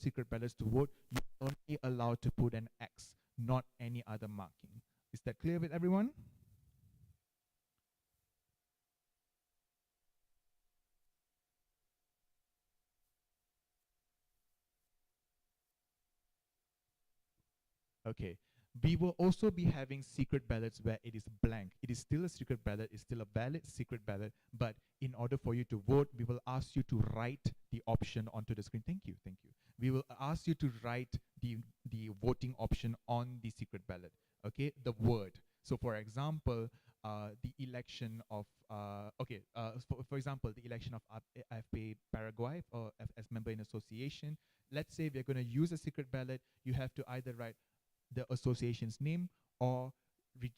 secret ballots to vote, you're only allowed to put an X, not any other marking. Is that clear with everyone? Okay. We will also be having secret ballots where it is blank. It is still a secret ballot, it's still a valid secret ballot, but in order for you to vote, we will ask you to write the option onto the screen. Thank you, thank you. We will ask you to write the voting option on the secret ballot, okay? The word. So for example, the election of, for example, the election of AFP Paraguay or as member in association. Let's say we're gonna use a secret ballot, you have to either write the association's name or the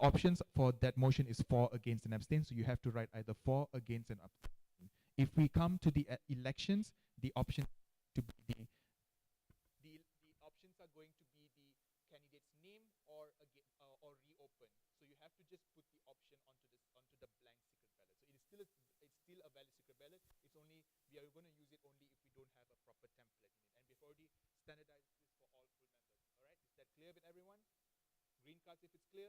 options for that motion is for, against, and abstain. So you have to write either for, against, and abstain. If we come to the elections, the option to be the options are going to be the candidate's name or reopen. So you have to just put the option onto the blank secret ballot. So it's still a valid secret ballot. It's only we are going to use it only if we don't have a proper template in it, and we've already standardized this for all full members. All right, is that clear with everyone? Green cards if it's clear.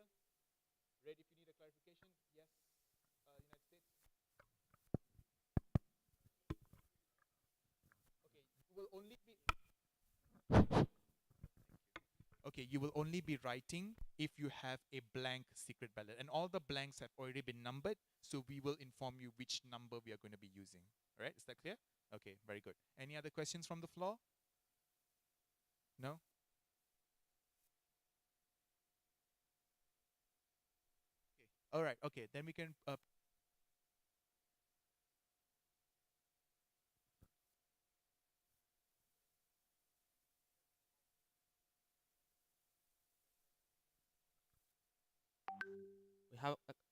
Red if you need a clarification. Yes, United States. Okay, you will only be. Okay, you will only be writing if you have a blank secret ballot, and all the blanks have already been numbered. So we will inform you which number we are going to be using. All right, is that clear? Okay, very good. Any other questions from the floor? No. All right, okay, then we can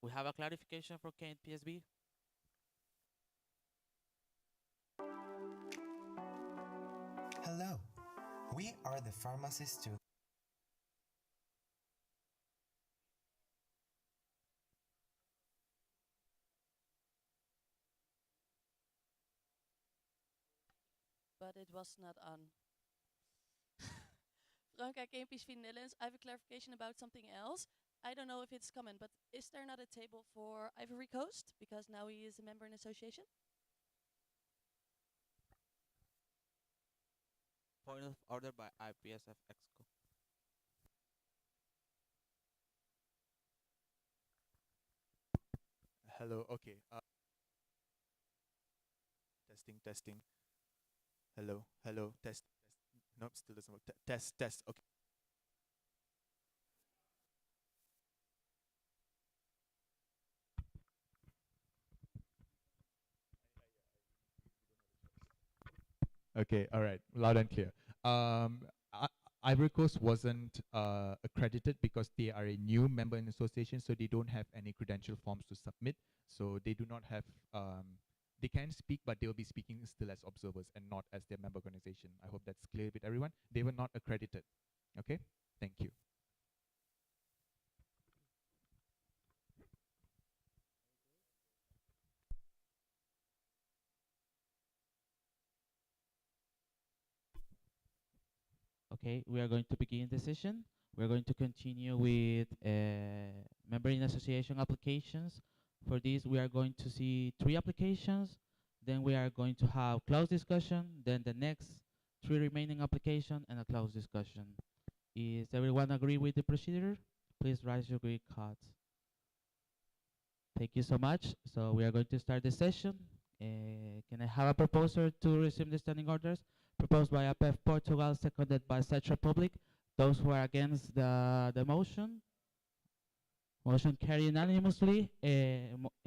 We have a clarification for Kent PSB. Hello, we are the pharmacists too. But it was not on. Franka, KPSV Netherlands, I have a clarification about something else. I don't know if it's common, but is there not a table for Ivory Coast? Because now he is a member in association? Point of order by Ipsf Exco. hello. Okay. Testing. Hello. Test. Nope, still doesn't work. Test. Okay. Okay, all right, loud and clear. Ivory Coast wasn't accredited because they are a new member in association, so they don't have any credential forms to submit. So they do not have, they can speak, but they'll be speaking still as observers and not as their member organization. I hope that's clear with everyone. They were not accredited. Okay, thank you. Okay, we are going to begin the session. We're going to continue with member in association applications. For this, we are going to see 3 applications. Then we are going to have closed discussion. Then the next 3 remaining application and a closed discussion. Is everyone agree with the procedure? Please raise your green cards. Thank you so much. So we are going to start the session. Can I have a proposer to resume the standing orders proposed by APF Portugal, seconded by Czech Republic? Those who are against the motion? Motion carried unanimously.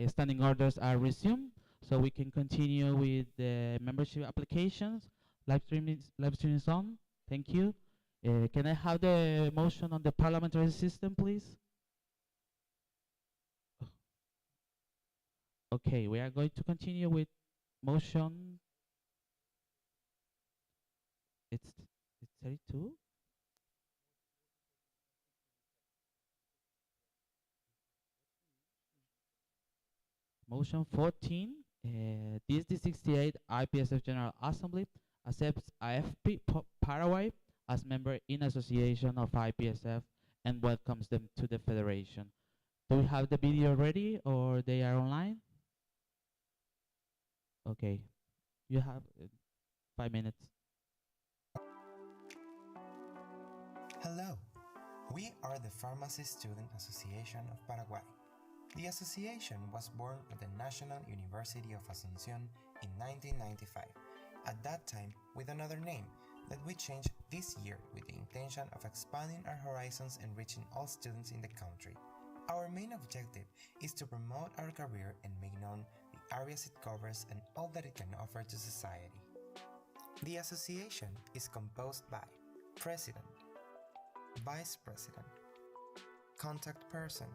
Standing orders are resumed, so we can continue with the membership applications. Live stream is on. Thank you. Can I have the motion on the parliamentary system, please? Okay, we are going to continue with motion. It's 32. Motion 14. This is the 68 IPSF General Assembly accepts AFP Paraguay as member in association of IPSF and welcomes them to the federation. Do we have the video ready or they are online? Okay, you have 5 minutes. Hello, we are the Pharmacy Student Association of Paraguay. The association was born at the National University of Asunción in 1995, at that time with another name that we changed this year with the intention of expanding our horizons and reaching all students in the country. Our main objective is to promote our career and make known the areas it covers and all that it can offer to society. The association is composed by President, Vice President, Contact Person,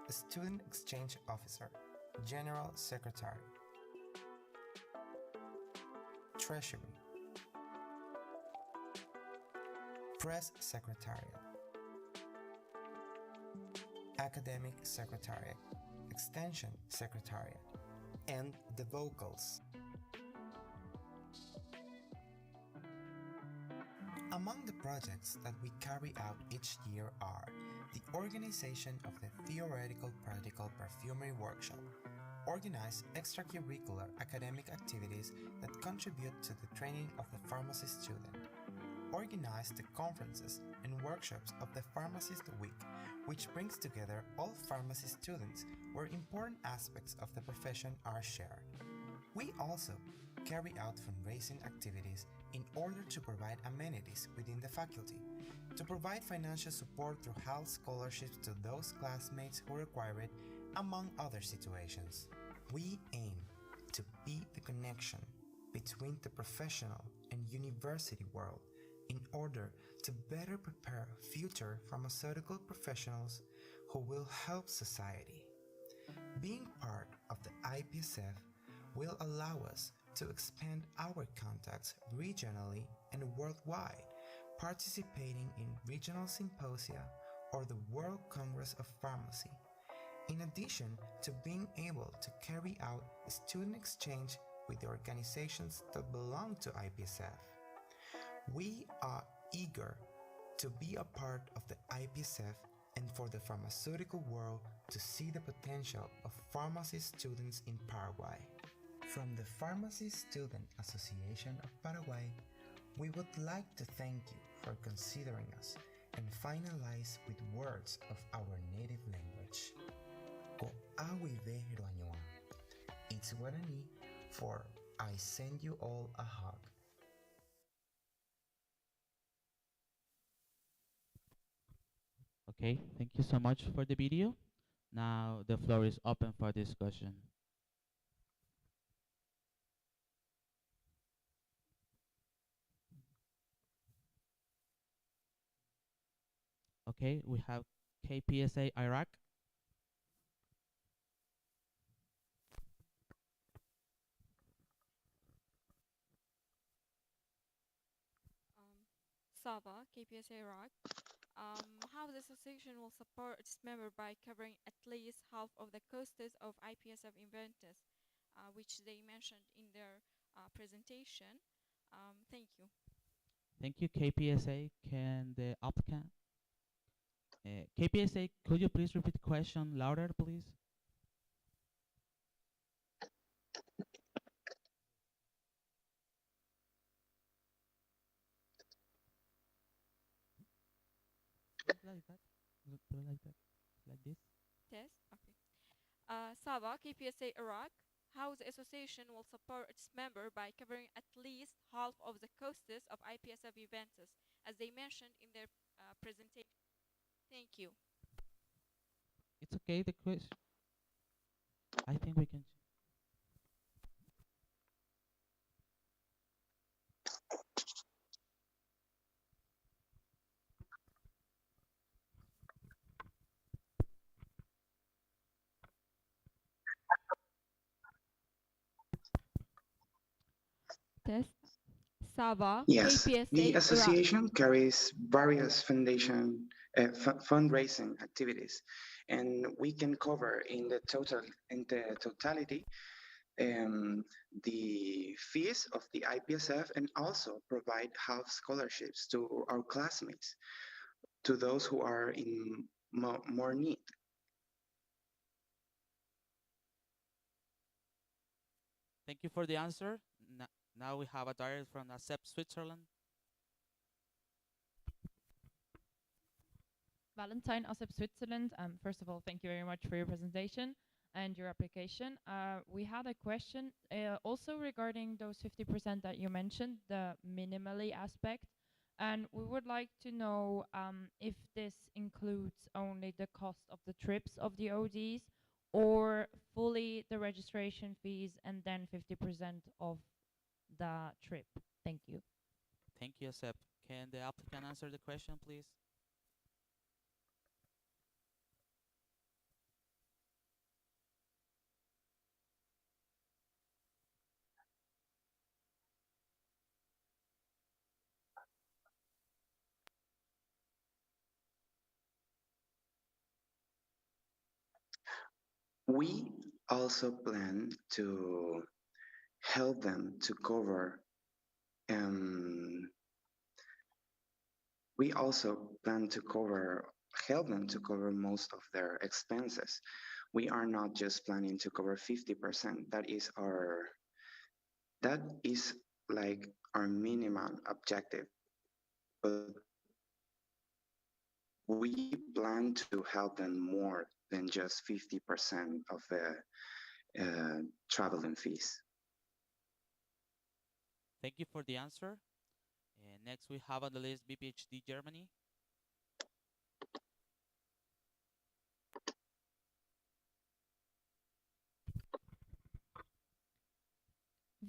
Student Exchange Officer, General Secretary, Treasury, Press Secretariat, Academic Secretariat, Extension Secretariat, and the vocals. Among the projects that we carry out each year are the organization of the Theoretical Practical Perfumery Workshop, organize extracurricular academic activities that contribute to the training of the pharmacy student, organize the conferences and workshops of the Pharmacist Week, which brings together all pharmacy students where important aspects of the profession are shared. We also carry out fundraising activities in order to provide amenities within the faculty, to provide financial support through health scholarships to those classmates who require it, among other situations. We aim to be the connection between the professional and university world in order to better prepare future pharmaceutical professionals who will help society. Being part of the IPSF will allow us to expand our contacts regionally and worldwide, participating in regional symposia or the World Congress of Pharmacy, in addition to being able to carry out a student exchange with the organizations that belong to IPSF. We are eager to be a part of the IPSF and for the pharmaceutical world to see the potential of pharmacy students in Paraguay. From the Pharmacy Student Association of Paraguay, we would like to thank you for considering us and finalize with words of our native language. Ko awi ve roanyoa. It's Guarani for I send you all a hug. Okay, thank you so much for the video. Now the floor is open for discussion. Okay, we have KPSA Iraq. Saba, KPSA Rock. How the association will support its member by covering at least half of the costs of IPSF inventors, which they mentioned in their presentation. Thank you. Thank you, KPSA. Can the applicant? KPSA, could you please repeat the question louder, please? Like that? Like that? Like this? Test. Okay. Saba, KPSA Iraq. How the association will support its member by covering at least half of the costs of IPSF inventors, as they mentioned in their presentation. Thank you. It's okay, the question. I think we can. Test. Saba, Yes, KPSA the Iraq. association carries various fundraising activities, and we can cover in the totality um, the fees of the IPSF and also provide half scholarships to our classmates, to those who are in more need. Thank you for the answer. Now we have a direct from Accept Switzerland. Valentine Asep Switzerland. First of all, thank you very much for your presentation and your application. We had a question also regarding those 50% that you mentioned, the minimally aspect. And we would like to know if this includes only the cost of the trips of the ODs or fully the registration fees and then 50% of the trip. Thank you. Thank you, Accept. Can the applicant answer the question, please? We also plan to help them to cover um, we also plan to help them to cover most of their expenses. We are not just planning to cover 50%. That is like our minimum objective. But we plan to help them more than just 50% of the traveling fees. Thank you for the answer. And next we have on the list BPHD Germany.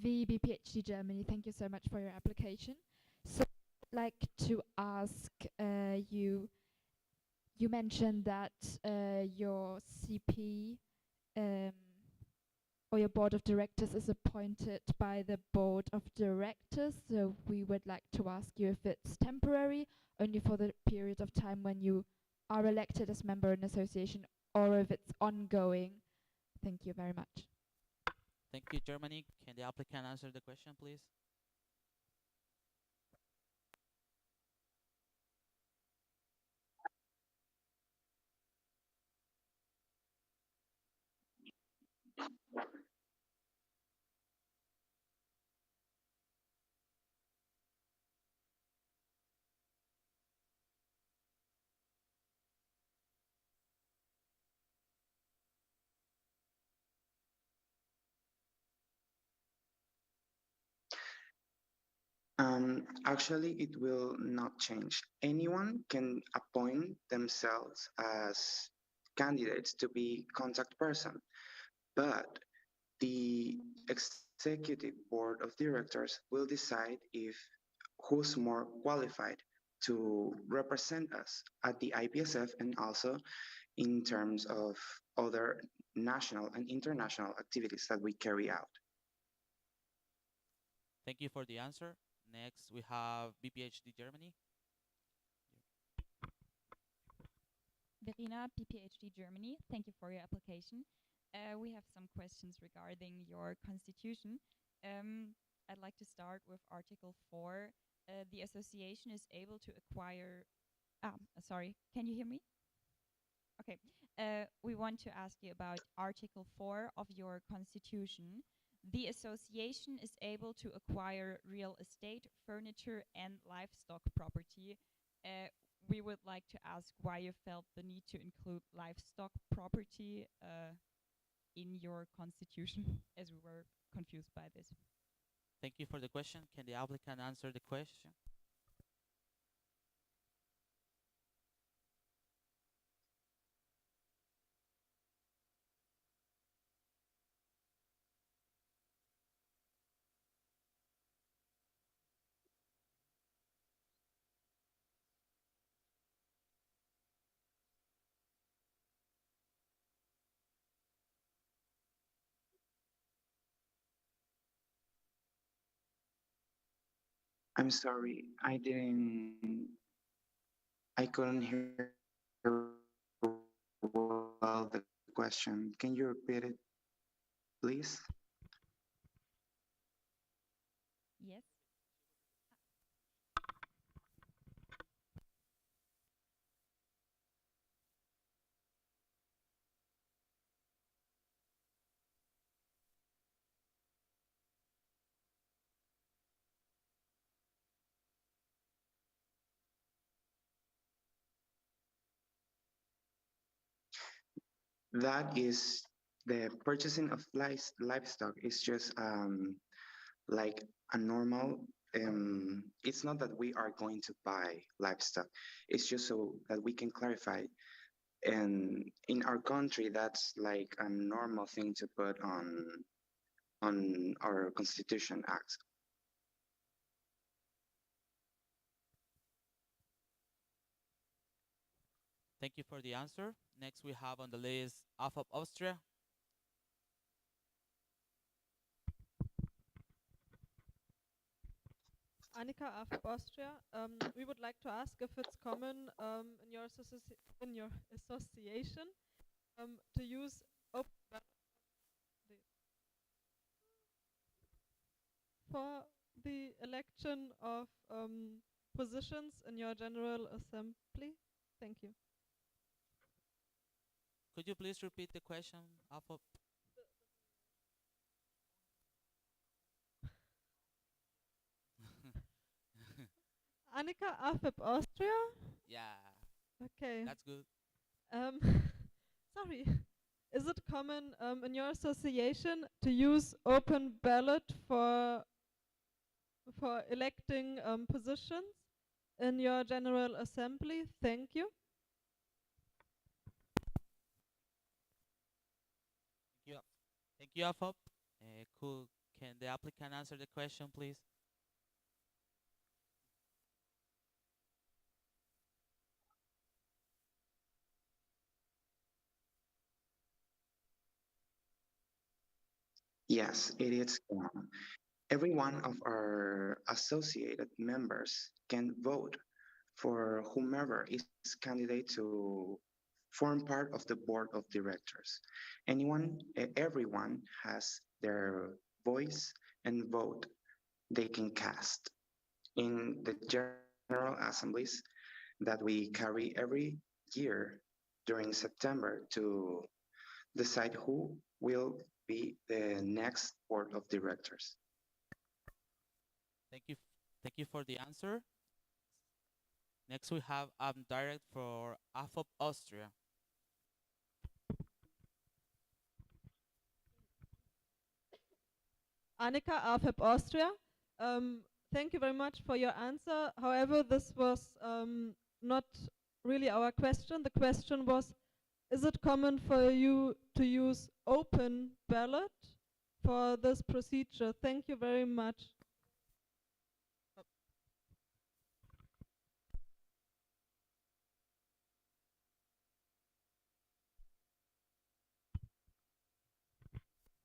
VBPhD Germany, thank you so much for your application. So I'd like to ask you, you mentioned that your CP or your board of directors is appointed by the board of directors. So we would like to ask you if it's temporary, only for the period of time when you are elected as member in an association, or if it's ongoing. Thank you very much. Thank you, Germany. Can the applicant answer the question, please? Actually, it will not change. Anyone can appoint themselves as candidates to be contact person, but the executive board of directors will decide if who's more qualified to represent us at the IPSF and also in terms of other national and international activities that we carry out. Thank you for the answer. Next, we have BPHD Germany. Verena, PPHD Germany, thank you for your application. We have some questions regarding your constitution. I'd like to start with Article 4. The association is able to acquire... sorry, can you hear me? Okay. We want to ask you about Article 4 of your constitution. The association is able to acquire real estate, furniture, and livestock property. We would like to ask why you felt the need to include livestock property in your constitution, as we were confused by this. Thank you for the question. Can the applicant answer the question? I'm sorry, I couldn't hear well the question. Can you repeat it, please? That is the purchasing of livestock is just like a normal. It's not that we are going to buy livestock. It's just so that we can clarify. And in our country, that's like a normal thing to put on our constitution acts. Thank you for the answer. Next, we have on the list Ipsf Austria. Annika of Austria. We would like to ask if it's common in your association to use open for the election of positions in your General Assembly. Thank you. Could you please repeat the question, Ipsf? Annika AFIP Austria. Yeah, Okay. that's good. Um, sorry. Is it common in your association to use open ballot for electing positions in your General Assembly? Thank you. Thank you. Thank you, Ipsf. Can the applicant answer the question, please? Yes, it is. Every one of our associated members can vote for whomever is candidate to form part of the board of directors. Everyone has their voice and vote they can cast in the general assemblies that we carry every year during September to decide who will be the next board of directors. Thank you. Thank you for the answer. Next, we have direct for Ipsf Austria. Annika AFIP Austria. Thank you very much for your answer. However, this was not really our question. The question was, is it common for you to use open ballot for this procedure? Thank you very much.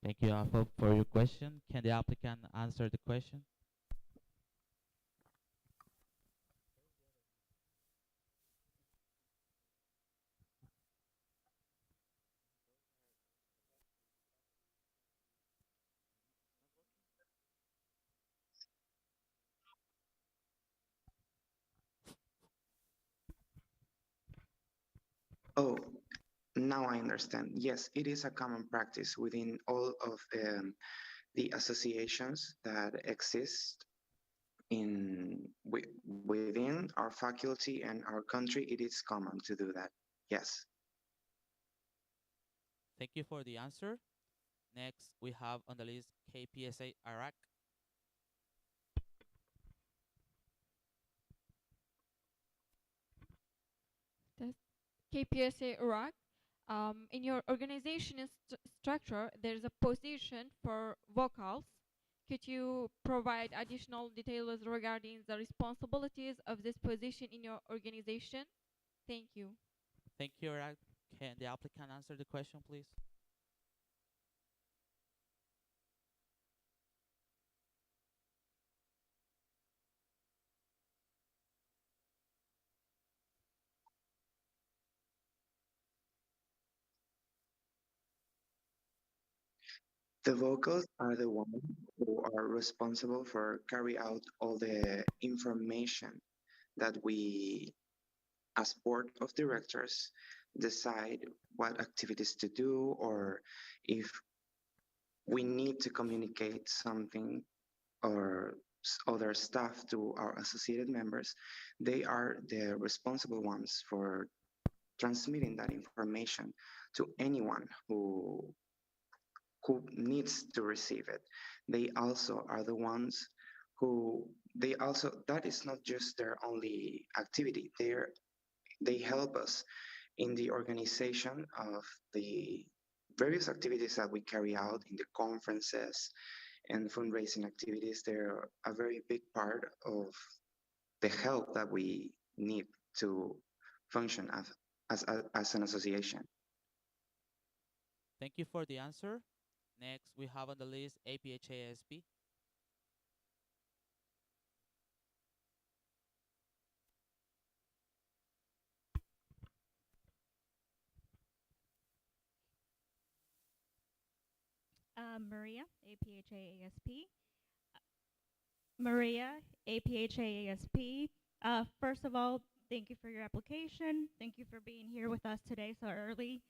Thank you, Ipsf, for your question. Can the applicant answer the question? Oh, now I understand. Yes, it is a common practice within all of the associations that exist within our faculty and our country. It is common to do that. Yes. Thank you for the answer. Next, we have on the list Ppsa Iraq. Ppsa Iraq. In your organization structure, there's a position for vocals. Could you provide additional details regarding the responsibilities of this position in your organization? Thank you. Thank you, Iraq. Can the applicant answer the question, please? The vocals are the ones who are responsible for carry out all the information that we, as board of directors, decide what activities to do, or if we need to communicate something or other stuff to our associated members. They are the responsible ones for transmitting that information to anyone who needs to receive it. They also are the ones who they also that is not just their only activity. They help us in the organization of the various activities that we carry out in the conferences and fundraising activities. They're a very big part of the help that we need to function as an association. Thank you for the answer. Next, we have on the list APHASP. Maria, APHAASP. Maria, APHAASP. First of all, thank you for your application. Thank you for being here with us today so early.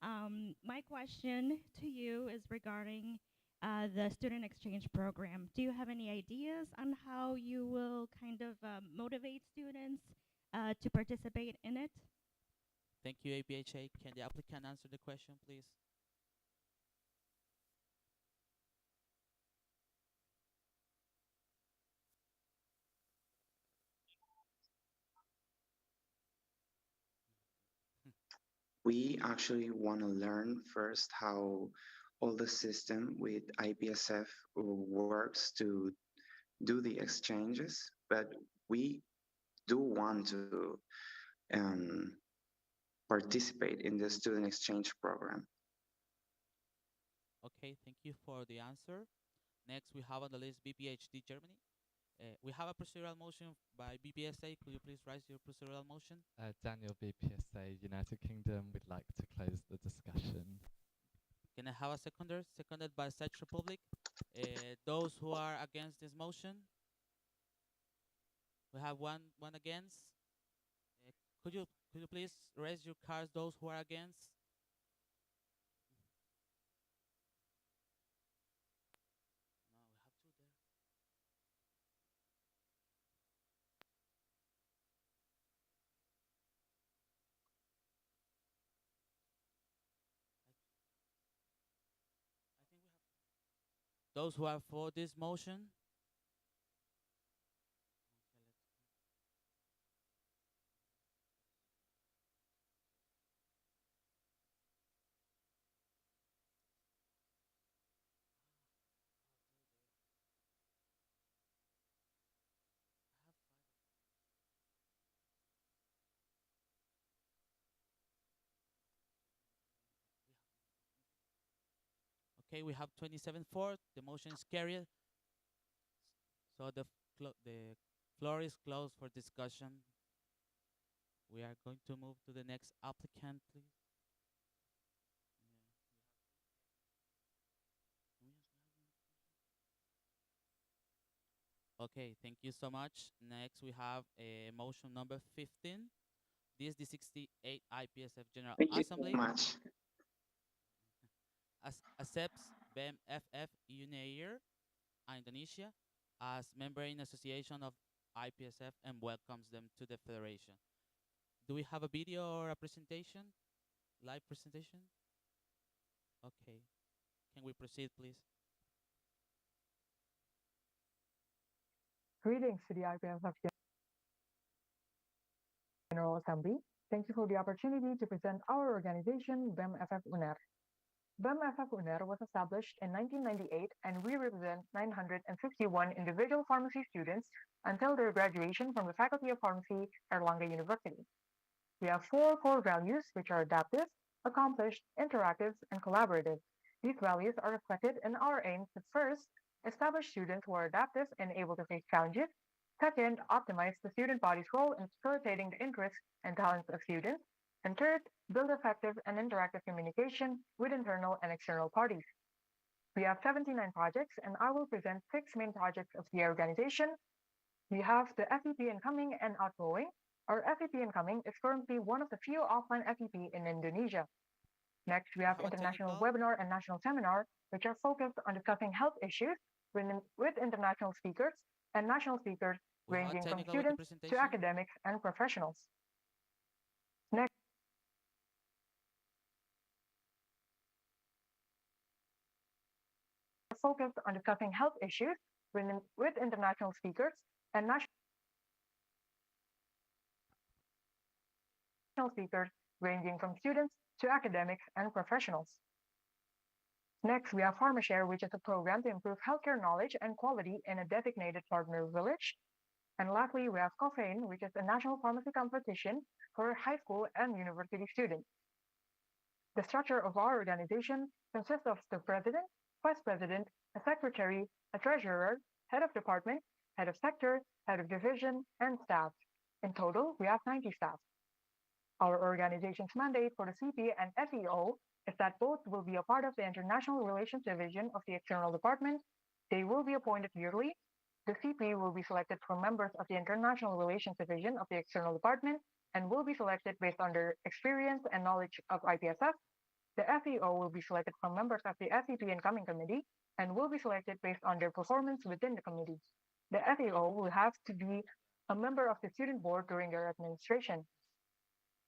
My question to you is regarding the student exchange program. Do you have any ideas on how you will kind of motivate students to participate in it? Thank you, APHA. Can the applicant answer the question, please? We actually want to learn first how all the system with IPSF works to do the exchanges, but we do want to um, participate in the student exchange program. Okay, thank you for the answer. Next, we have on the list BPHD Germany. We have a procedural motion by BPSA. Could you please raise your procedural motion? Daniel, BPSA, United Kingdom, would like to close the discussion. Can I have a seconder? Seconded by Czech Republic. Those who are against this motion? We have one against. Could you please raise your cards, those who are against? Those who are for this motion? Okay, we have 27-4. The motion is carried. So the floor is closed for discussion. We are going to move to the next applicant, please. Okay, thank you so much. Next, we have motion number 15. This is the 68 IPSF General Thank you Assembly. so much. Accepts BEM-FF UNAIR Indonesia as member in association of IPSF and welcomes them to the federation. Do we have a video or a presentation? Live presentation? Okay. Can we proceed, please? Greetings to the IPSF General Assembly. Thank you for the opportunity to present our organization, BEM-FF UNER. BEM-FF UNER was established in 1998 and we represent 951 individual pharmacy students until their graduation from the Faculty of Pharmacy, Erlangen University. We have 4 core values, which are adaptive, accomplished, interactive, and collaborative. These values are reflected in our aims to first, establish students who are adaptive and able to face challenges. Second, optimize the student body's role in facilitating the interests and talents of students. And third, build effective and interactive communication with internal and external parties. We have 79 projects, and I will present 6 main projects of the organization. We have the FEP Incoming and Outgoing. Our FEP Incoming is currently one of the few offline FEP in Indonesia. Next, we have international webinar and national seminar, which are focused on discussing health issues with international speakers and national speakers ranging from students to academics and professionals. Next, focused on discussing health issues with international speakers and national speakers ranging from students to academics and professionals. Next, we have PharmaShare, which is a program to improve healthcare knowledge and quality in a designated partner village. And lastly, we have Caffeine, which is a national pharmacy competition for high school and university students. The structure of our organization consists of the president, vice president, a secretary, a treasurer, head of department, head of sector, head of division, and staff. In total, we have 90 staff. Our organization's mandate for the CP and SEO is that both will be a part of the International Relations Division of the External Department. They will be appointed yearly. The CP will be selected from members of the International Relations Division of the External Department and will be selected based on their experience and knowledge of IPSF. The SEO will be selected from members of the SCP Incoming Committee and will be selected based on their performance within the committee. The SEO will have to be a member of the student board during their administration.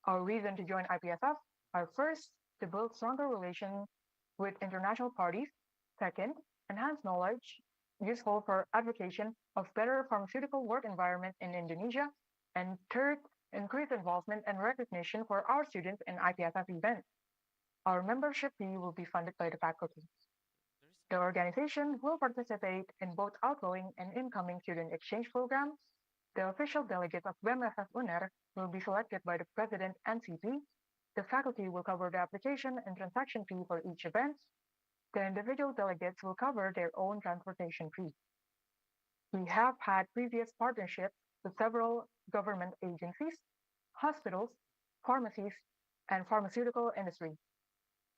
Our reason to join IPSF are first, to build stronger relations with international parties. Second, enhance knowledge useful for advocacy of better pharmaceutical work environment in Indonesia. And third, increase involvement and recognition for our students in IPSF events. Our membership fee will be funded by the faculty. The organization will participate in both outgoing and incoming student exchange programs. The official delegates of BEM-FF UNER will be selected by the president and CP. The faculty will cover the application and transaction fee for each event. The individual delegates will cover their own transportation fee. We have had previous partnerships with several government agencies, hospitals, pharmacies, and pharmaceutical industry.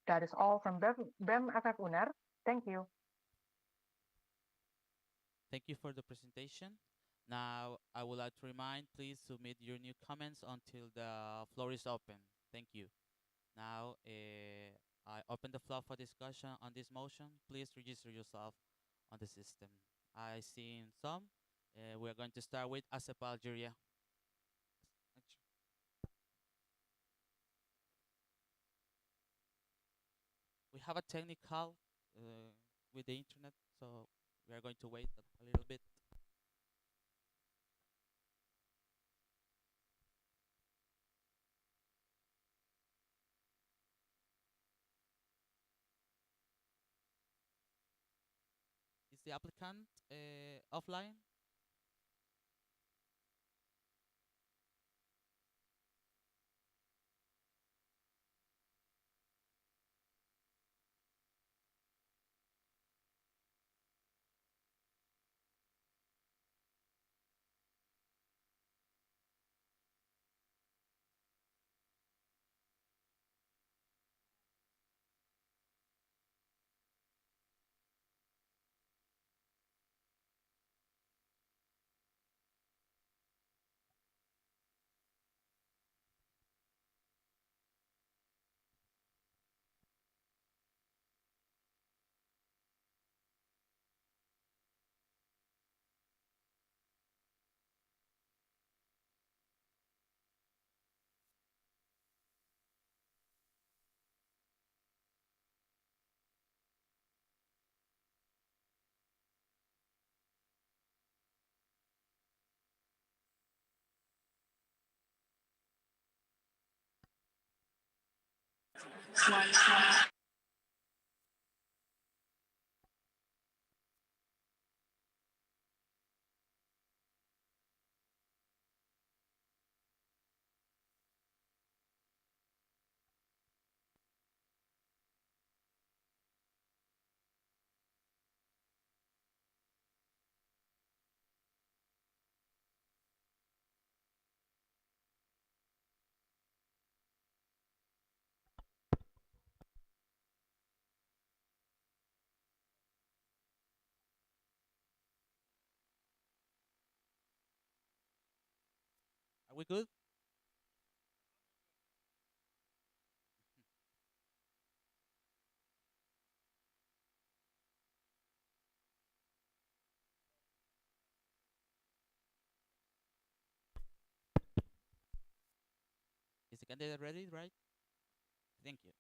That is all from BEM-FF UNER. Thank you. Thank you for the presentation. Now, I would like to remind, please submit your new comments until the floor is open. Thank you. Now, I open the floor for discussion on this motion. Please register yourself on the system. I see some. We're going to start with Ipsf Algeria. We have a technical with the internet, so we are going to wait a little bit. Is the applicant offline? Are we good? Is the candidate ready, right? Thank you.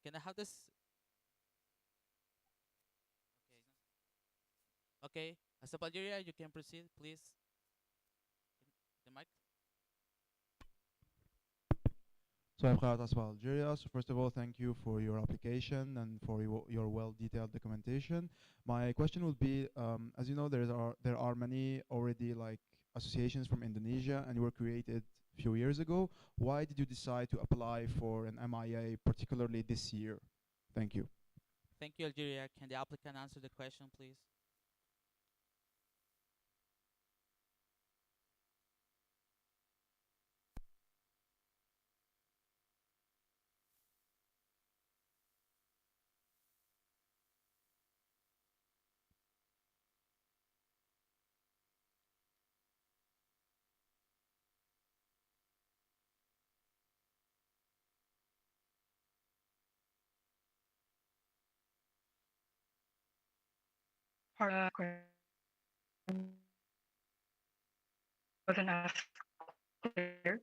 Can I have this? Okay. As Algeria, you can proceed, please. The mic. So I've got as well Algeria. So first of all, thank you for your application and for your well-detailed documentation. My question would be, as you know, there are many already like associations from Indonesia, and were created a few years ago. Why did you decide to apply for an MIA, particularly this year? Thank you. Thank you, Algeria. Can the applicant answer the question, please? Part wasn't as clear.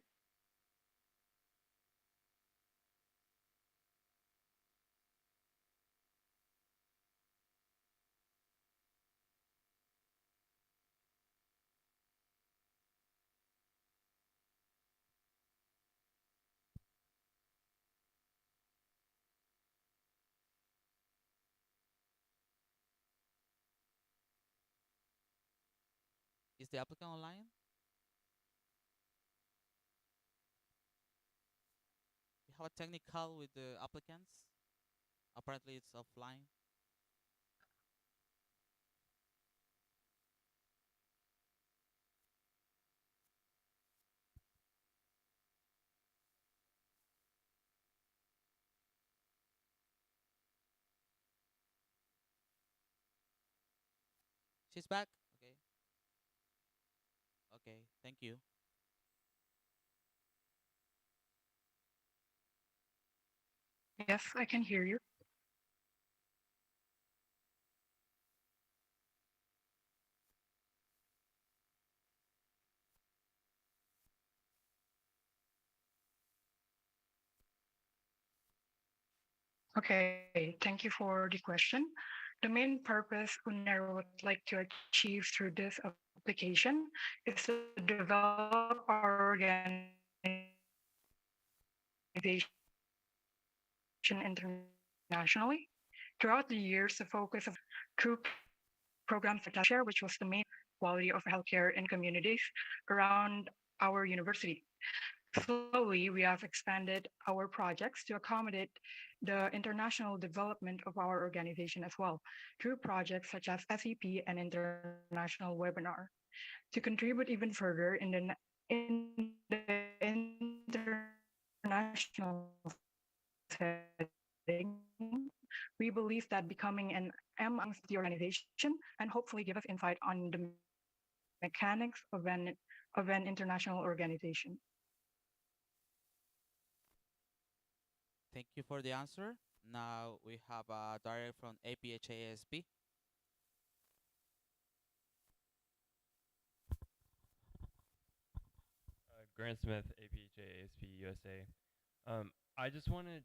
Is the applicant online? We have a technical with the applicants. Apparently, it's offline. She's back. Okay. Okay. Thank you. Yes, I can hear you. Okay, thank you for the question. The main purpose UNER would like to achieve through this application is to develop our organization internationally. Throughout the years, the focus of through programs such as Share, which was the main quality of healthcare in communities around our university. Slowly, we have expanded our projects to accommodate the international development of our organization as well, through projects such as SEP and international webinar. To contribute even further in the international setting, we believe that becoming an M amongst the organization and hopefully give us insight on the mechanics of an international organization. Thank you for the answer. Now we have a direct from APHASB. Grant Smith, APHA, ASP, USA. I just wanted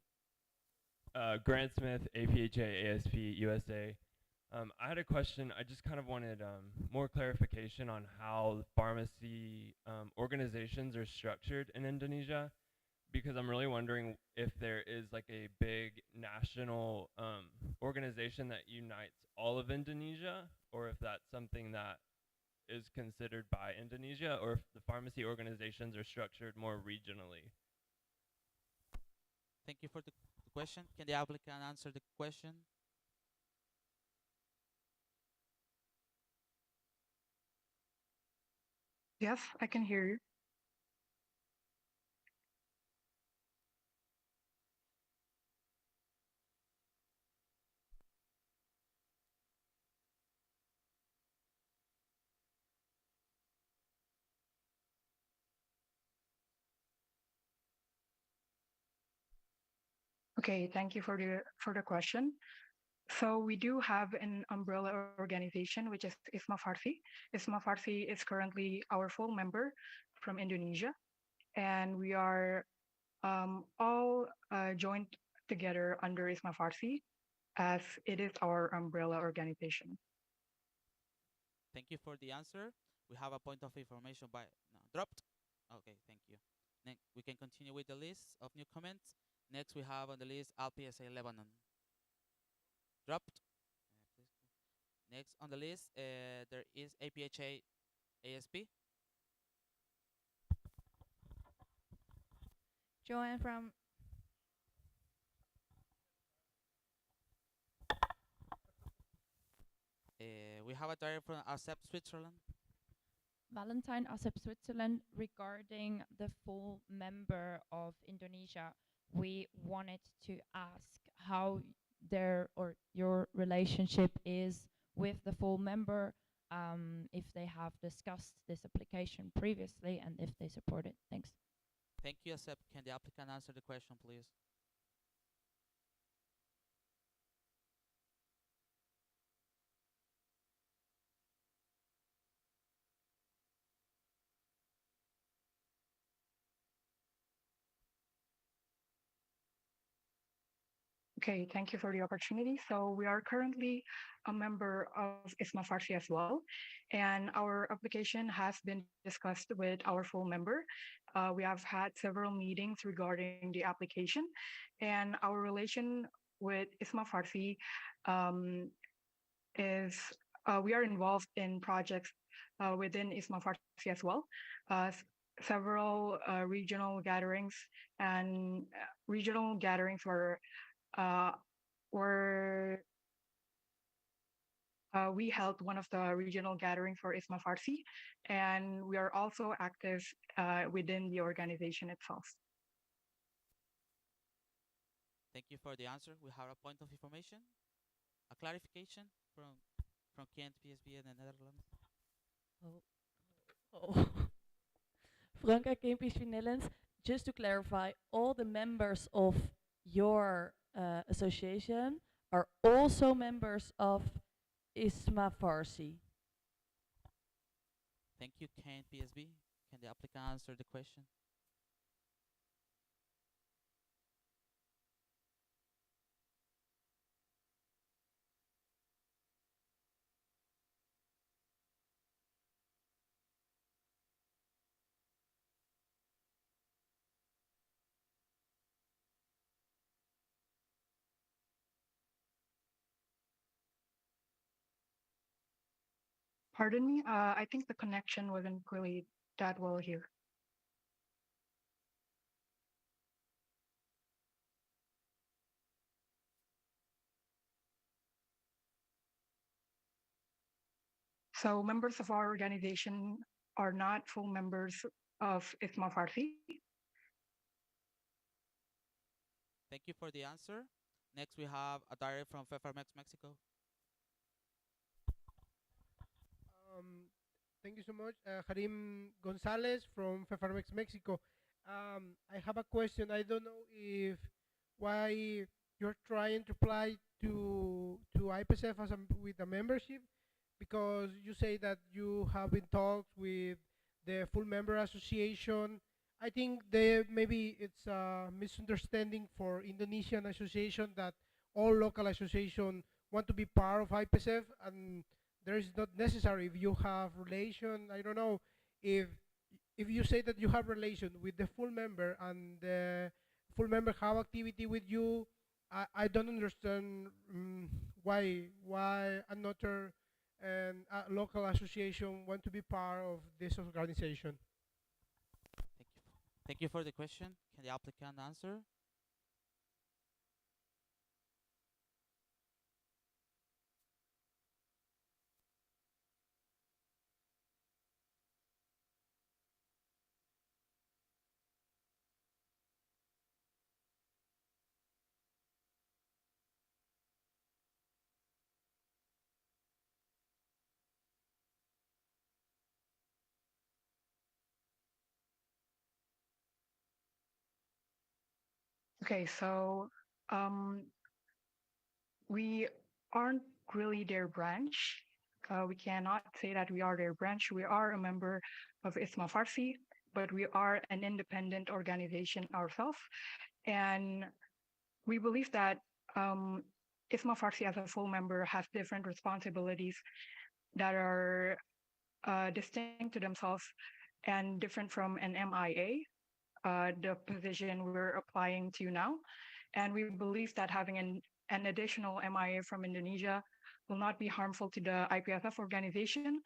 Grant Smith, APHA, ASP, USA. I had a question. I just kind of wanted more clarification on how pharmacy organizations are structured in Indonesia, because I'm really wondering if there is like a big national organization that unites all of Indonesia, or if that's something that is considered by Indonesia, or if the pharmacy organizations are structured more regionally. Thank you for the question. Can the applicant answer the question? Yes, I can hear you. Okay, thank you for the question. So we do have an umbrella organization, which is Ipsf Farsi. Ipsf Farsi is currently our full member from Indonesia, and we are all joint together under ISMA Farsi, as it is our umbrella organization. Thank you for the answer. We have a point of information by no, dropped. Okay, thank you. Next, we can continue with the list of new comments. Next, we have on the list Ppsa Lebanon. Dropped. Please. Next on the list, there is APHA ASP. Joanne from We have a direct from ASEP Switzerland. Valentine ASEP Switzerland, regarding the full member of Indonesia, we wanted to ask how their or your relationship is with the full member, if they have discussed this application previously and if they support it. Thanks. Thank you, ASEP. Can the applicant answer the question, please? Okay, thank you for the opportunity. So we are currently a member of ISMA Farsi as well, and our application has been discussed with our full member. We have had several meetings regarding the application, and our relation with ISMA Farsi is we are involved in projects within ISMA Farsi as well. Several regional gatherings and regional gatherings uh, were we held one of the regional gatherings for ISMA Farsi, and we are also active within the organization itself. Thank you for the answer. We have a point of information, a clarification from Kent PSB in the Netherlands. Franca KPSV Netherlands, just to clarify, all the members of your association are also members of ISMA Farsi. Thank you, Kent PSB. Can the applicant answer the question? Pardon me, I think the connection wasn't really that well here. So members of our organization are not full members of ISMA Farsi. Thank you for the answer. Next, we have a direct from Fefarmex Mexico. Thank you so much. Harim Gonzalez from Fefarmex Mexico. I have a question. I don't know if why you're trying to apply to Ipsf as with a membership, because you say that you have been talks with the full member association. I think maybe it's a misunderstanding for Indonesian association that all local association want to be part of Ipsf, and there is not necessary if you have relation. I don't know if you say that you have relation with the full member and the full member have activity with you. I don't understand why another local association want to be part of this organization. Thank you for the question. Can the applicant answer? Okay, so we aren't really their branch. We cannot say that we are their branch. We are a member of ISMA Farsi, but we are an independent organization ourselves. And we believe that ISMA Farsi as a full member has different responsibilities that are distinct to themselves and different from an MIA, the position we're applying to now. And we believe that having an additional MIA from Indonesia will not be harmful to the IPSF organization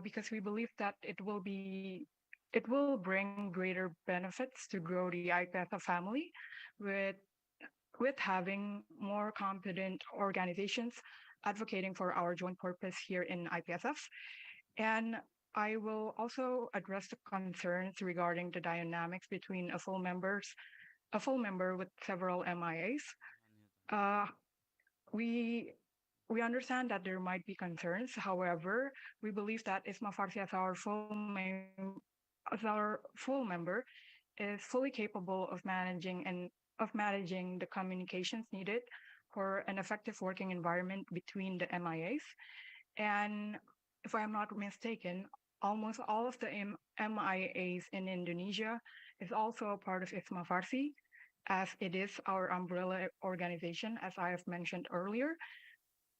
because we believe that it will bring greater benefits to grow the IPSF family with having more competent organizations advocating for our joint purpose here in IPSF. And I will also address the concerns regarding the dynamics between a full member with several MIAs. Uh, we we understand that there might be concerns. However, we believe that ISMA Farsi as our full member is fully capable of managing the communications needed for an effective working environment between the MIAs. And if I'm not mistaken, almost all of the MIAs in Indonesia is also a part of ISMA Farsi, as it is our umbrella organization, as I have mentioned earlier.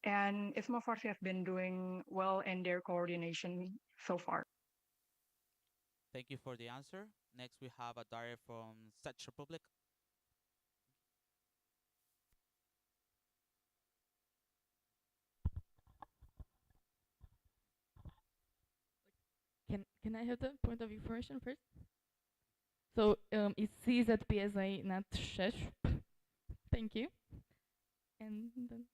And ISMA Farsi has been doing well in their coordination so far. Thank you for the answer. Next, we have a diary from Czech Republic. Can I have the point of information first? So it's CZPSA, not SHESP. Thank you. And then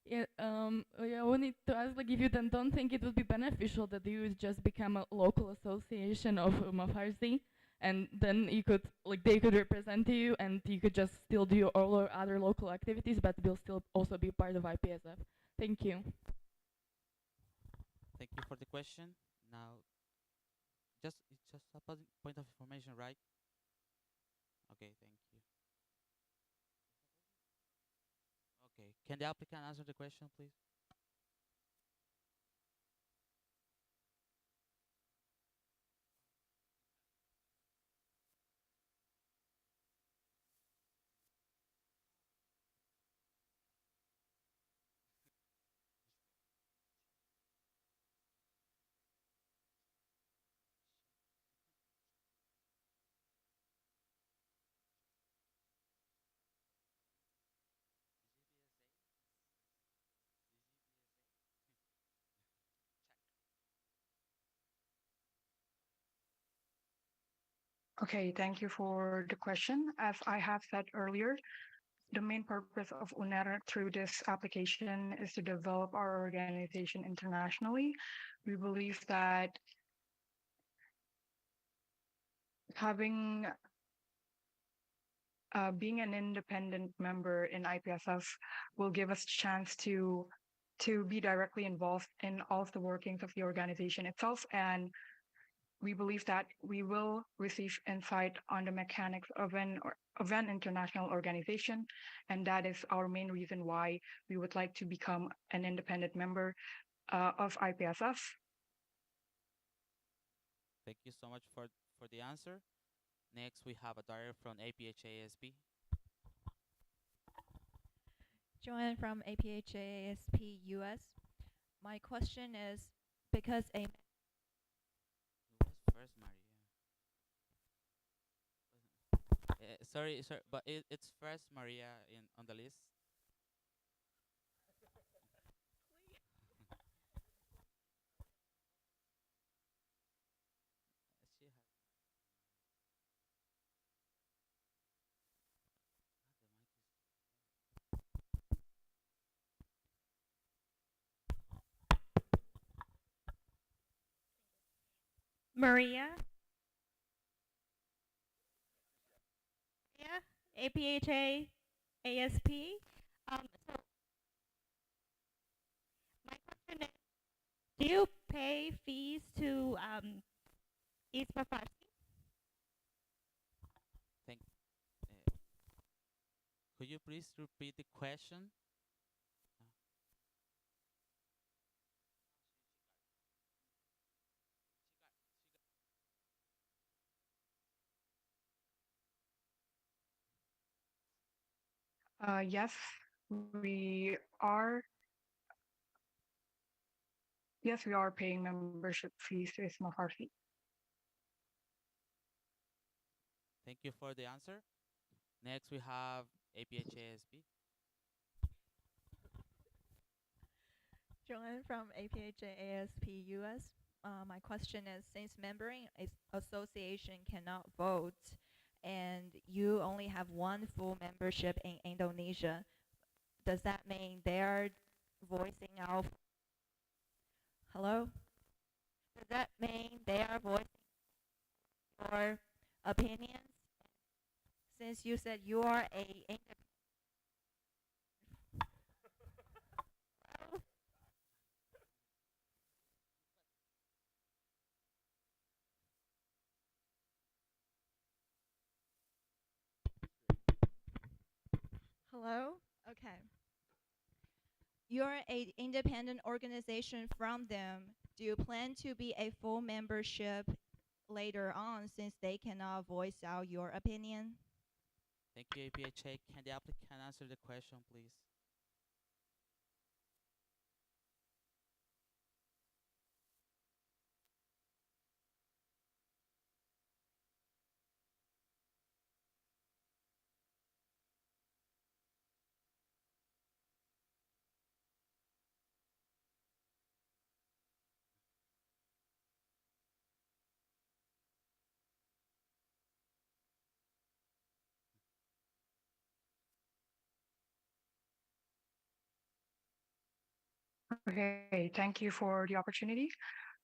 yeah, I wanted to ask, like, if you then don't think it would be beneficial that you would just become a local association of Mafarsi, and then you could, like, they could represent you, and you could just still do all your other local activities, but will still also be part of IPSF. Thank you. Thank you for the question. Now, it's just a point of information, right? Okay, thank you. Okay, can the applicant answer the question, please? Okay, thank you for the question. As I have said earlier, the main purpose of UNER through this application is to develop our organization internationally. We believe that having being an independent member in IPSF will give us a chance to be directly involved in all of the workings of the organization itself, and we believe that we will receive insight on the mechanics of an international organization, and that is our main reason why we would like to become an independent member of IPSF. Thank you so much for the answer. Next, we have a diary from APHASP. Joanne from APHASP US. My question is, because a Who was first, Maria? Sorry, but it's first Maria on the list. She has Maria. Yeah, APHA, ASP. So my question is, do you pay fees to ISPA Farsi? Thank. Could you please repeat the question? Yes, we are. Yes, we are paying membership fees to ISMA Farsi. Thank you for the answer. Next, we have APHASB. Joanne from APHASP US. My question is, since membrane association cannot vote, and you only have one full membership in Indonesia, does that mean they're voicing out? Hello? Does that mean they are voicing your opinions? Since you said you are a Hello? Okay. You're a independent organization from them. Do you plan to be a full membership later on since they cannot voice out your opinion? Thank you, APHA. Can the applicant answer the question, please? Okay, thank you for the opportunity.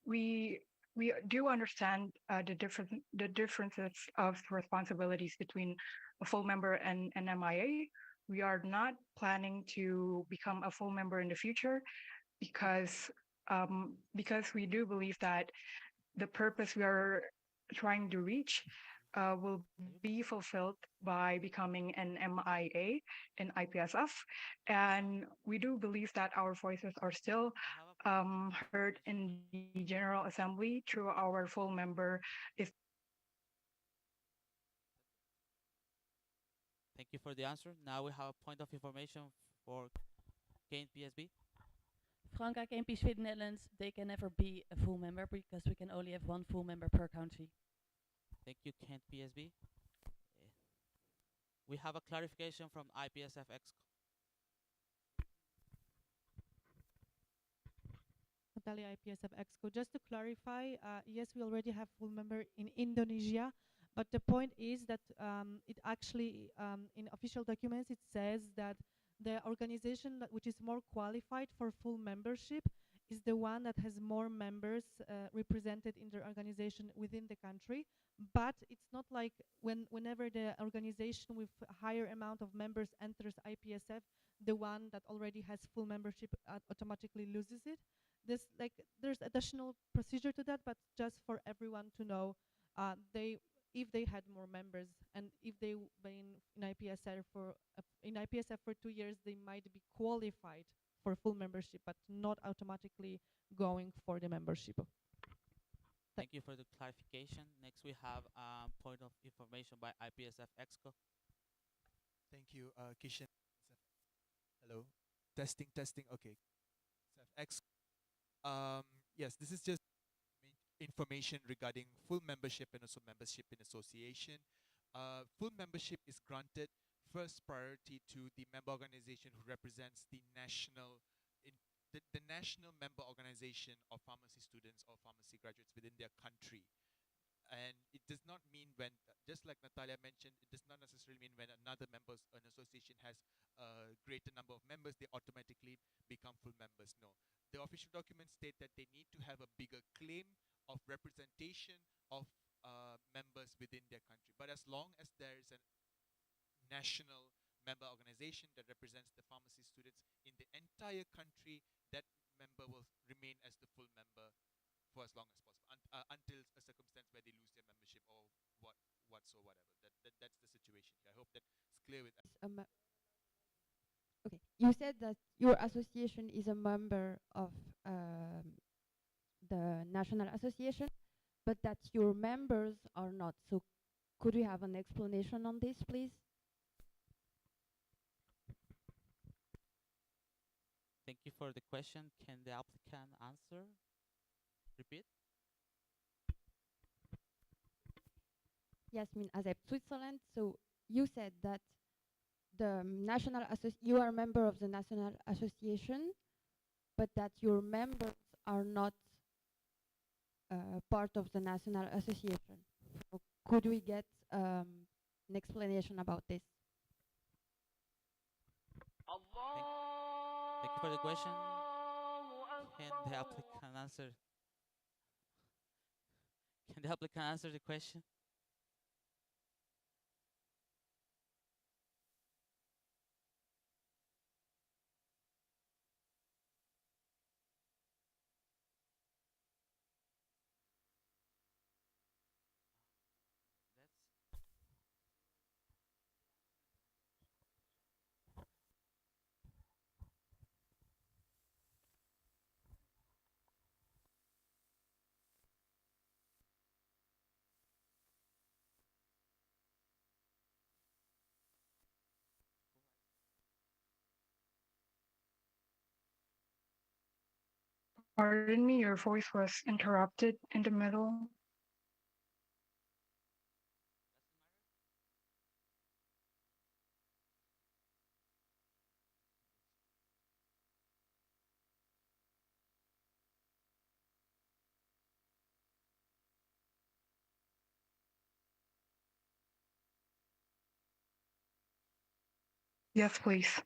We we do understand the differences of responsibilities between a full member and an MIA. We are not planning to become a full member in the future because we do believe that the purpose we are trying to reach will be fulfilled by becoming an MIA in IPSF. And we do believe that our voices are still heard in the General Assembly through our full member. Thank you for the answer. Now we have a point of information for KNPSB. Frankrijk and PSV Netherlands, they can never be a full member because we can only have one full member per country. Thank you, KNPSB. We have a clarification from IPSF Exco. Natalia, IPSF Exco. Just to clarify, yes, we already have full member in Indonesia, but the point is that it actually, in official documents, it says that the organization which is more qualified for full membership is the one that has more members represented in their organization within the country. But it's not like whenever the organization with a higher amount of members enters IPSF, the one that already has full membership automatically loses it. There's additional procedure to that, but just for everyone to know, if they had more members and if they've been in IPSF for 2 years, they might be qualified for full membership, but not automatically going for the membership. Thank you for the clarification. Next, we have a point of information by IPSF Exco. Thank you, Kishan. Hello. Testing, testing. Okay. Exco. Yes, this is just information regarding full membership and also membership in association. Full membership is granted first priority to the member organization who represents the national the national member organization of pharmacy students or pharmacy graduates within their country. And it does not mean when, just like Natalia mentioned, it does not necessarily mean when an association has a greater number of members, they automatically become full members. No. The official documents state that they need to have a bigger claim of representation of members within their country. But as long as there is a national member organization that represents the pharmacy students in the entire country, that member will remain as the full member for as long as possible until a circumstance where they lose their membership or whatsoever. That's the situation here. I hope that's clear with Okay, you said that your association is a member of the national association, but that your members are not. So could we have an explanation on this, please? Thank you for the question. Can the applicant answer? Repeat. Yasmin Azeb, Switzerland. So you said that you are a member of the National Association, but that your members are not part of the National Association. So could we get an explanation about this? Thank you for the question. Can the applicant answer? Can the applicant answer the question? Pardon me, your voice was interrupted in the middle. Yes, please.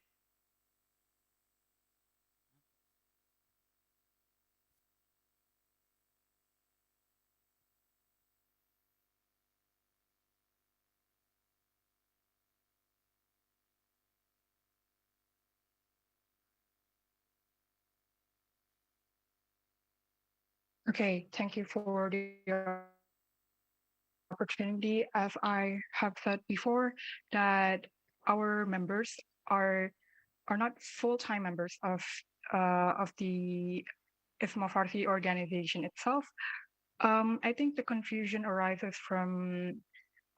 Okay, thank you for the opportunity. As I have said before, that our members are not full-time members of the ISMA Farsi organization itself. I think the confusion arises from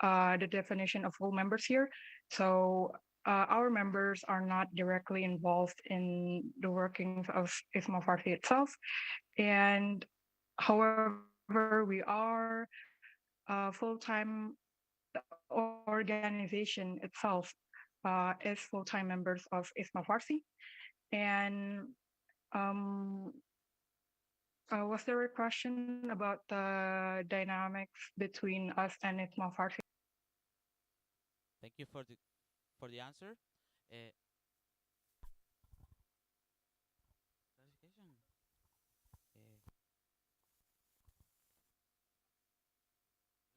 the definition of full members here. So our members are not directly involved in the workings of ISMA Farsi itself. And however, we are full-time, the organization itself is full-time members of ISMA Farsi. And was there a question about the dynamics between us and ISMA Farsi? Thank you for the answer. Clarification.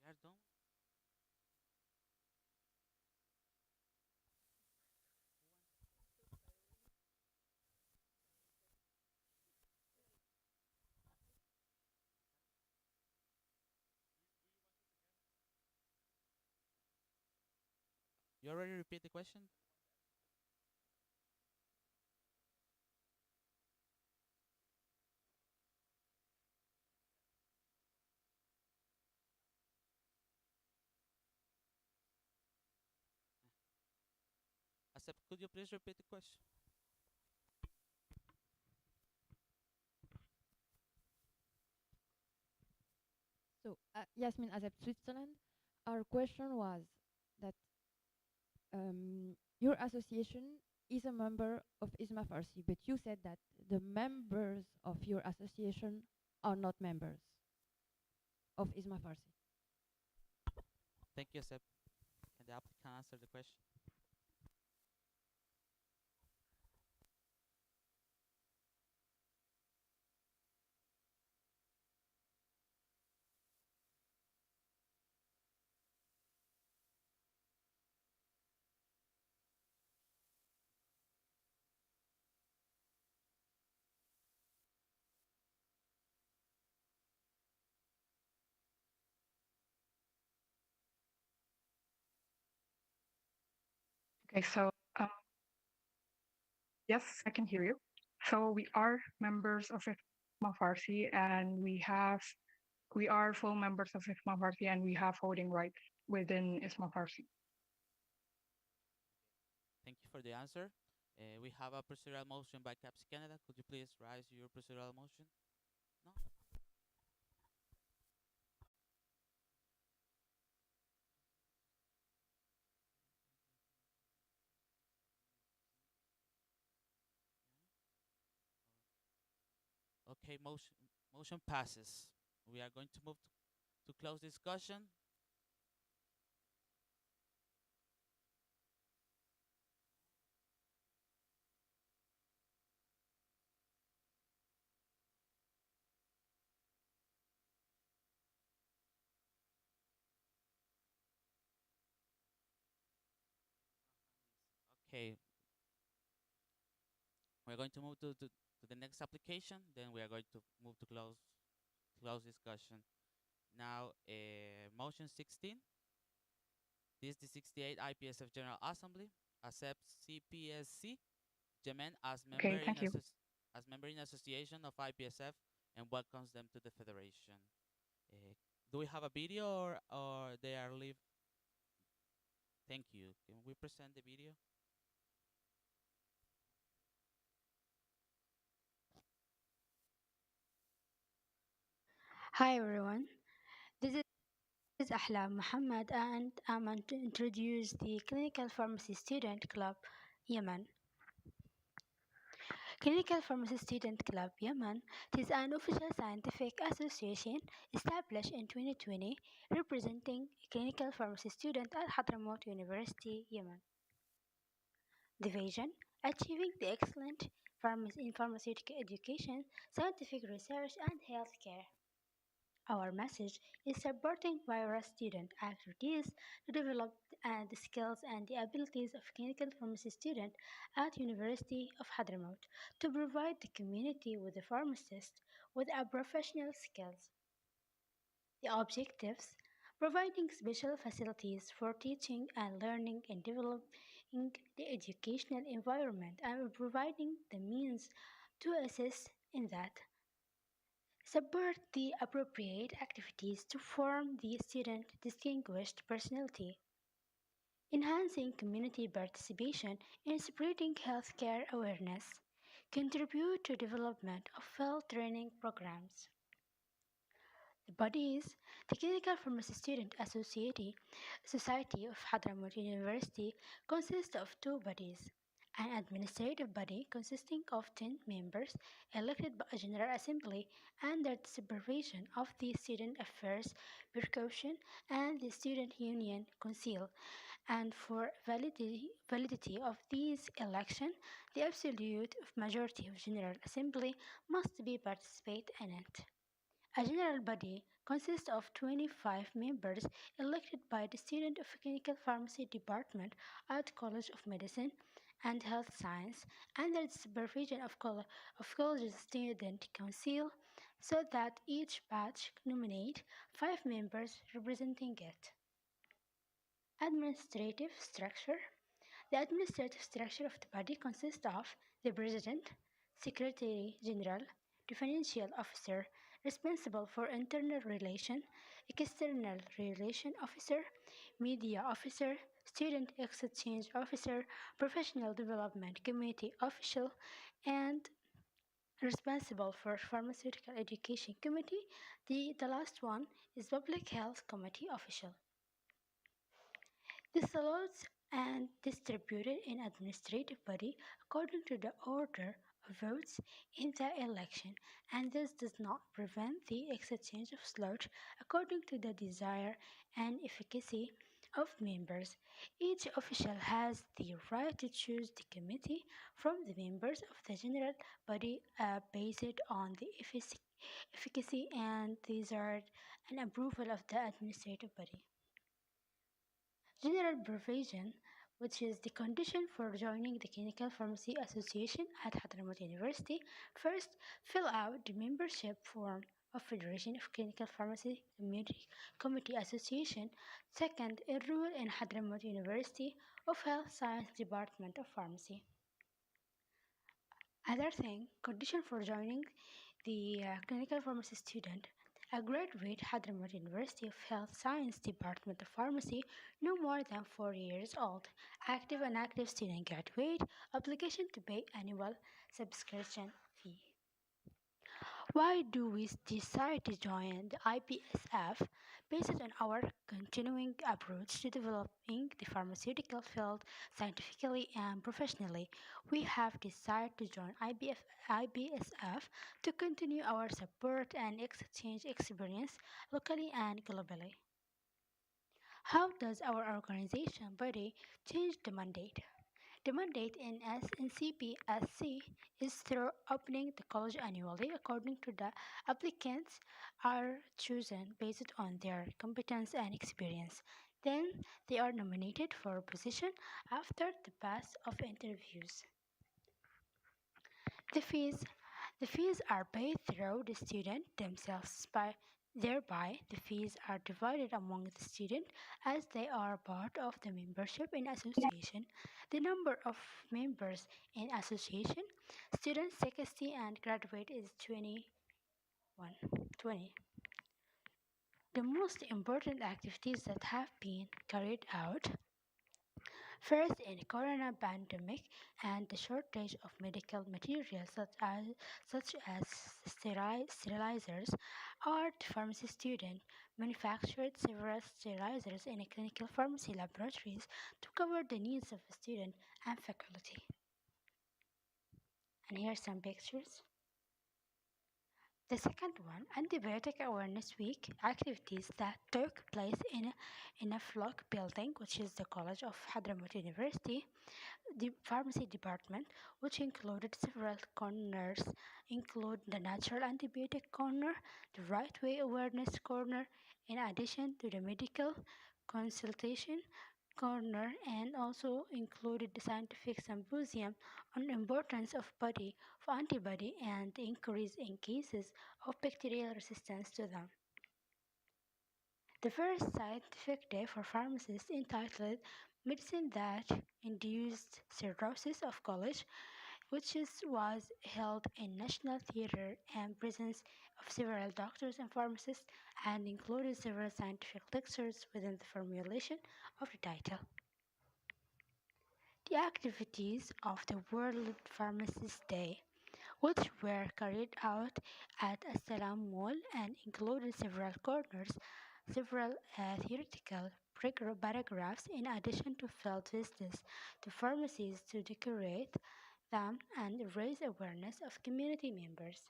We are done. You already repeat the question? Asep, could you please repeat the question? So Yasmin Azeb, Switzerland. Our question was that your association is a member of ISMA Farsi, but you said that the members of your association are not members of ISMA Farsi. Thank you, Asep. Can the applicant answer the question? Okay, so yes, I can hear you. So we are members of ISMA Farsi, and we are full members of ISMA Farsi, and we have voting rights within ISMA Farsi. Thank you for the answer. We have a procedural motion by Caps Canada. Could you please raise your procedural motion? No? Okay, motion passes. We are going to move to close discussion. Okay, we're going to move to the next application. Then we are going to move to close discussion. Now, motion 16. This is the 68 IPSF General Assembly accepts CPSC Yemen as Okay, member in thank you. association of IPSF and welcomes them to the federation. Uh, do we have a video or they are live? Thank you. Can we present the video? Hi everyone, this is Ahlam Muhammad and I'm going to introduce the Clinical Pharmacy Student Club Yemen. Clinical Pharmacy Student Club Yemen is an official scientific association established in 2020 representing clinical pharmacy students at Hadramaut University, Yemen. The vision: achieving the excellent in pharmaceutical education, scientific research and healthcare. Our message is supporting various student activities to develop the skills and the abilities of clinical pharmacy students at University of Hadramaut to provide the community with a pharmacist with a professional skills. The objectives: providing special facilities for teaching and learning and developing the educational environment and providing the means to assist in that. Support the appropriate activities to form the student distinguished personality. Enhancing community participation in spreading healthcare awareness. Contribute to development of field training programs. The bodies: the Clinical Pharmacy Student Society of Hadramaut University consists of two bodies: an administrative body consisting of 10 members elected by a General Assembly under the supervision of the Student Affairs Precaution and the Student Union Council, and for validity of these elections, the absolute majority of General Assembly must be participate in it. A general body consists of 25 members elected by the student of Clinical Pharmacy Department at College of Medicine and Health Science under the supervision of College's Student Council, so that each batch nominate 5 members representing it. Administrative structure: the administrative structure of the body consists of the President, Secretary General, the Financial Officer responsible for internal relation, external relation officer, media officer, student exchange officer, professional development committee official, and responsible for pharmaceutical education committee. The last one is public health committee official. This allows and distributed in administrative body according to the order of votes in the election, and this does not prevent the exchange of slots according to the desire and efficacy of members. Each official has the right to choose the committee from the members of the general body based on the efficacy and desire and approval of the administrative body. General provision, which is the condition for joining the Clinical Pharmacy Association at Hadramaut University. First, fill out the membership form of Federation of Clinical Pharmacy Committee Association. Second, enroll in Hadramaut University of Health Science Department of Pharmacy. Other thing, condition for joining the clinical pharmacy student A graduate Hadramaut University of Health Science Department of Pharmacy, no more than 4 years old, active and active student graduate, obligation to pay annual subscription fee. Why do we decide to join the IPSF? Based on our continuing approach to developing the pharmaceutical field scientifically and professionally, we have decided to join IBSF to continue our support and exchange experience locally and globally. How does our organization body change the mandate? The mandate in CPSC is through opening the college annually according to the applicants are chosen based on their competence and experience. Then they are nominated for a position after the pass of interviews. The fees are paid through the student themselves. Thereby, the fees are divided among the student as they are part of the membership in association. The number of members in association, students 60 and graduate is 20. The most important activities that have been carried out first, in the corona pandemic and the shortage of medical materials such as sterilizers, our pharmacy student manufactured several sterilizers in a clinical pharmacy laboratories to cover the needs of the student and faculty. And here are some pictures. The second one, Antibiotic Awareness Week activities that took place in a flock building, which is the College of Hadramaut University, the pharmacy department, which included several corners, include the natural antibiotic corner, the right way awareness corner, in addition to the medical consultation corner, and also included the scientific symposium on importance of body for antibody and the increase in cases of bacterial resistance to them. The first scientific day for pharmacists entitled Medicine That Induced Cirrhosis of College, was held in National Theatre and presence of several doctors and pharmacists and included several scientific lectures within the formulation of the title. The activities of the World Pharmacist Day, which were carried out at Assalam Mall and included several corners, several theoretical paragraphs in addition to field visits to pharmacies to decorate them and raise awareness of community members.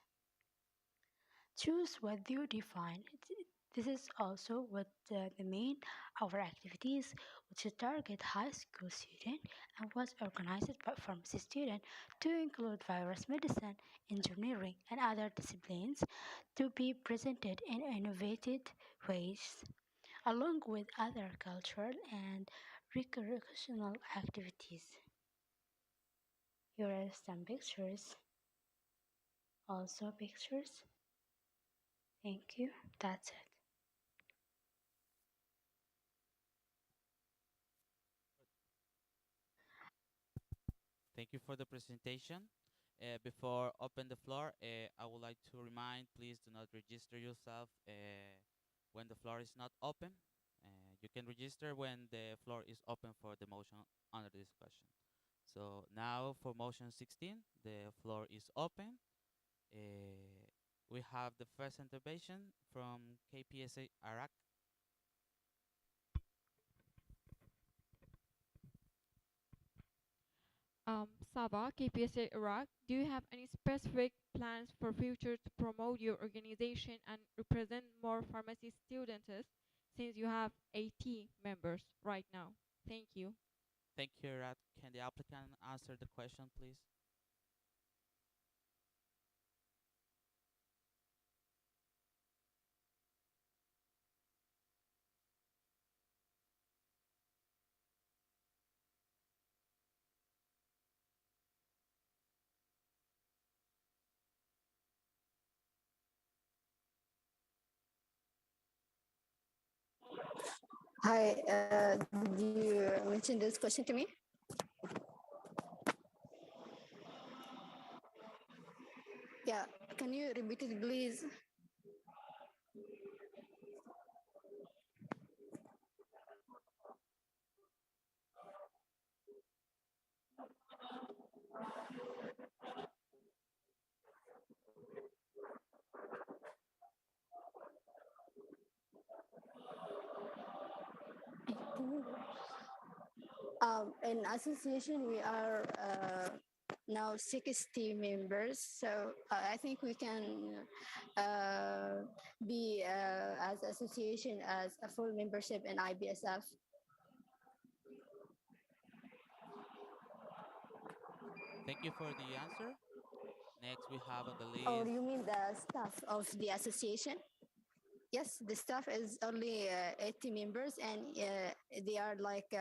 Choose what you define. This is also what the main our activities, which target high school student and was organized by pharmacy student to include virus medicine, engineering, and other disciplines to be presented in innovative ways, along with other cultural and recreational activities. Here are some pictures. Also pictures. Thank you. That's it. Thank you for the presentation. Before open the floor, I would like to remind, please do not register yourself when the floor is not open. You can register when the floor is open for the motion under discussion. So now for motion 16, the floor is open. We have the first intervention from KPSA Iraq. Saba, KPSA Iraq, do you have any specific plans for future to promote your organization and represent more pharmacy students since you have 80 members right now? Thank you. Thank you, Iraq. Can the applicant answer the question, please? Hi, did you mention this question to me? Yeah, can you repeat it, please? In association, we are now 60 members, so I think we can be as association as a full membership in IBSF. Thank you for the answer. Next, we have on the Or list. you mean the staff of the association? Yes, the staff is only 80 members, and they are like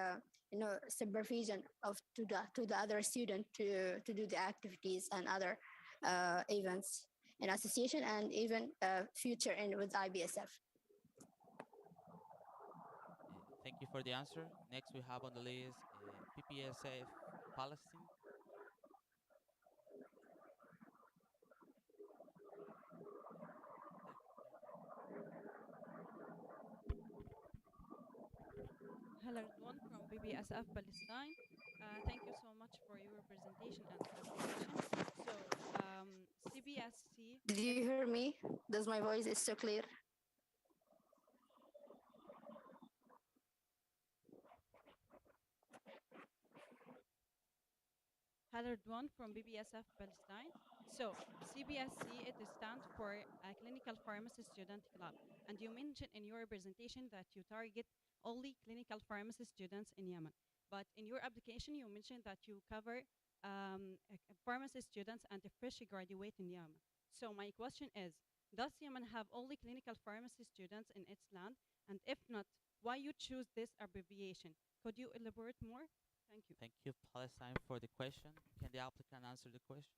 supervision of to the other student to do the activities and other events in association, and even future in with IBSF. Thank you for the answer. Next, we have on the list Ppsa Policy. Hello, everyone from BBSF Palestine. Thank you so much for your presentation and application. So, CBSC. Did you hear me? Does my voice is so clear? Hello, everyone from BBSF Palestine. So, CBSC, it stands for Clinical Pharmacy Student Club. And you mentioned in your presentation that you target only clinical pharmacy students in Yemen. But in your application, you mentioned that you cover pharmacy students and the fresh graduate in Yemen. So my question is, does Yemen have only clinical pharmacy students in its land? And if not, why you choose this abbreviation? Could you elaborate more? Thank you. Thank you, Palestine, for the question. Can the applicant answer the question?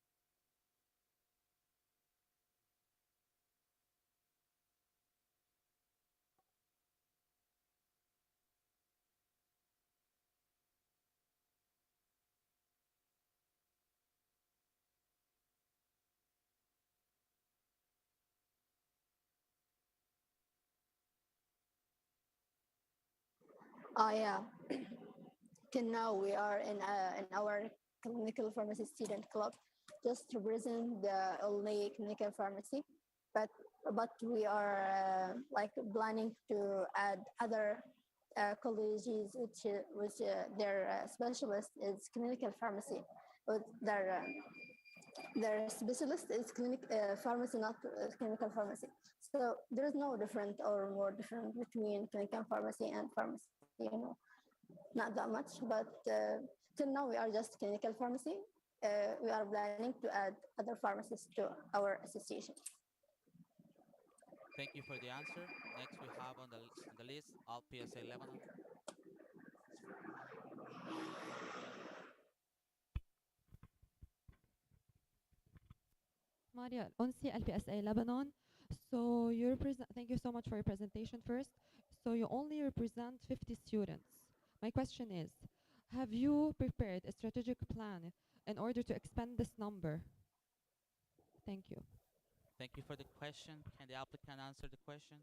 Oh yeah. Till now, we are in our clinical pharmacy student club, just to represent the only clinical pharmacy, but we are like planning to add other colleges which their specialist is clinical pharmacy, but their specialist is pharmacy, not clinical pharmacy. So there is no different or more different between clinical pharmacy and pharmacy, not that much, but till now we are just clinical pharmacy. We are planning to add other pharmacies to our association. Thank you for the answer. Next, we have on the list Ppsa Lebanon. Maria Onsi, LPSA Lebanon. So thank you so much for your presentation first. So you only represent 50 students. My question is, have you prepared a strategic plan in order to expand this number? Thank you. Thank you for the question. Can the applicant answer the question?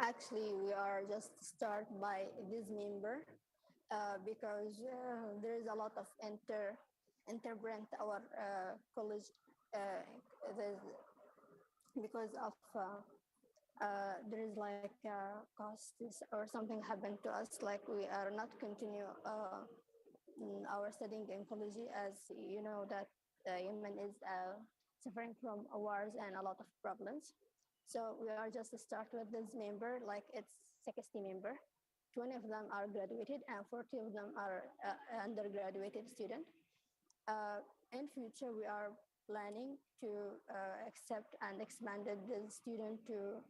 Actually, we are just start by this member because there is a lot of interbrand our college because of there is like costs or something happened to us, like we are not continue our studying in college, as you know that Yemen is suffering from wars and a lot of problems. So we are just to start with this member, like it's 60 member. 20 of them are graduated and 40 of them are undergraduate student. In future, we are planning to accept and expanded the student to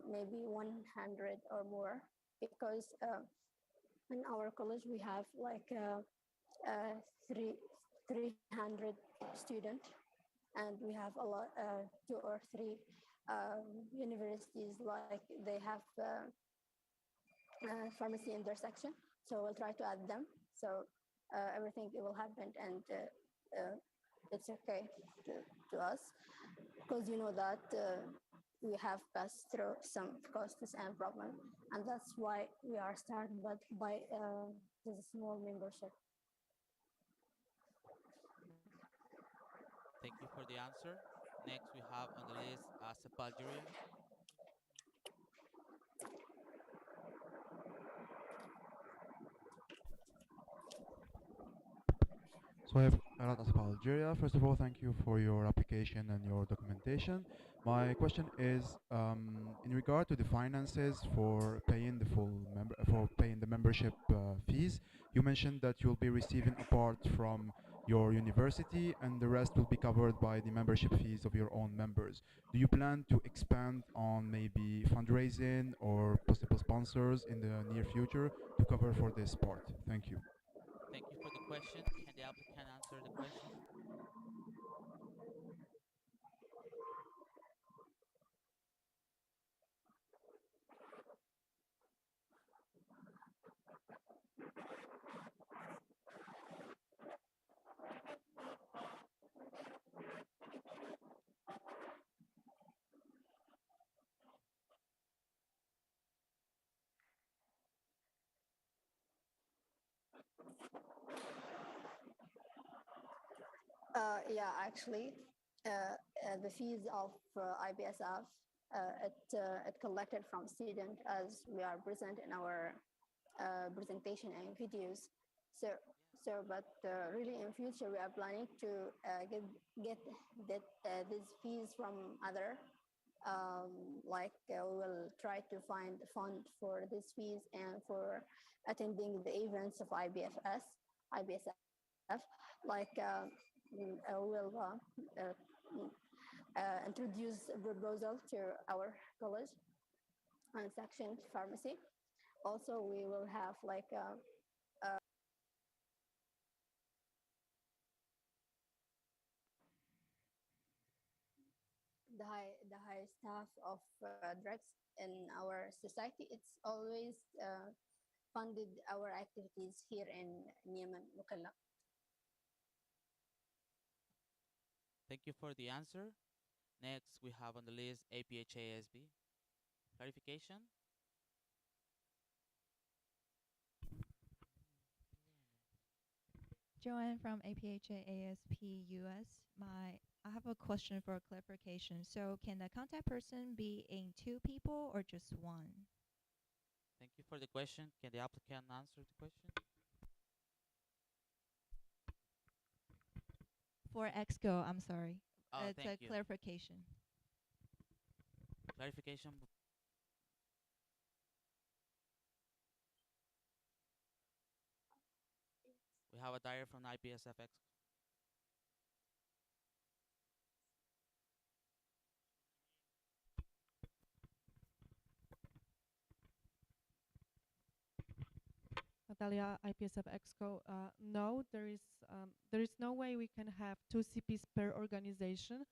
maybe 100 or more, because in our college we have like 300 students, and we have a lot, 2 or 3 universities, like they have pharmacy in their section. So we'll try to add them. So everything will happen, and it's okay to us, because you know that we have passed through some costs and problems, and that's why we are starting by this small membership. Thank you for the answer. Next, we have on the list Algeria. So I have Arat Asaf Algeria. First of all, thank you for your application and your documentation. My question is in regard to the finances for paying the membership fees. You mentioned that you'll be receiving a part from your university and the rest will be covered by the membership fees of your own members. Do you plan to expand on maybe fundraising or possible sponsors in the near future to cover for this part? Thank you. Thank you for the question. Can the applicant answer the question? Yeah, actually, the fees of IPSF, it collected from students as we are present in our presentation and videos. But really in future we are planning to get these fees from other. Like we will try to find a fund for these fees and for attending the events of IBSF, like we'll introduce a proposal to our college and section pharmacy. Also, we will have like the high staff of drugs in our society. It's always funded our activities here in Yemen, Mukalla. Thank you for the answer. Next, we have on the list APHASB. Clarification? Joanne from APHA ASP US. I have a question for clarification. So can the contact person be in 2 people or just 1? Thank you for the question. Can the applicant answer the question? For EXCO, I'm sorry. Oh, it's thank a you. clarification. Clarification. We have a diary from IPSF. Natalia, IPSF Exco. No, there is no way we can have 2 CPs per organization,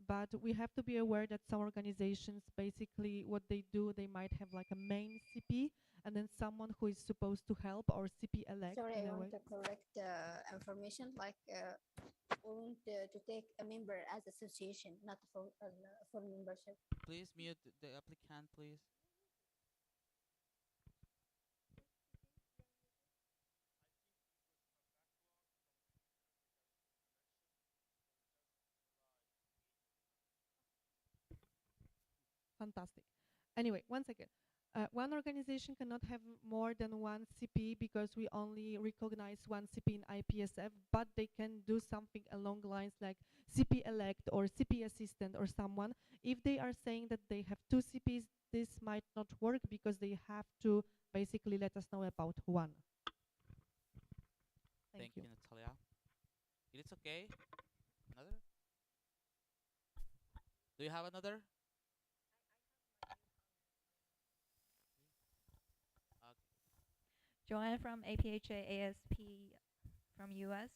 but we have to be aware that some organizations basically what they do, they might have like a main CP and then someone who is supposed to help or CP elect. Sorry, in I a want way. to correct information. Like we want to take a member as association, not for membership. Please mute the applicant, please. Fantastic. Anyway, once again, one organization cannot have more than 1 CP because we only recognize 1 CP in IPSF, but they can do something along lines like CP elect or CP assistant or someone. If they are saying that they have 2 CPs, this might not work because they have to basically let us know about 1. Thank you, Natalia. It's okay. Another? Do you have another? Joanne from APHA ASP from US.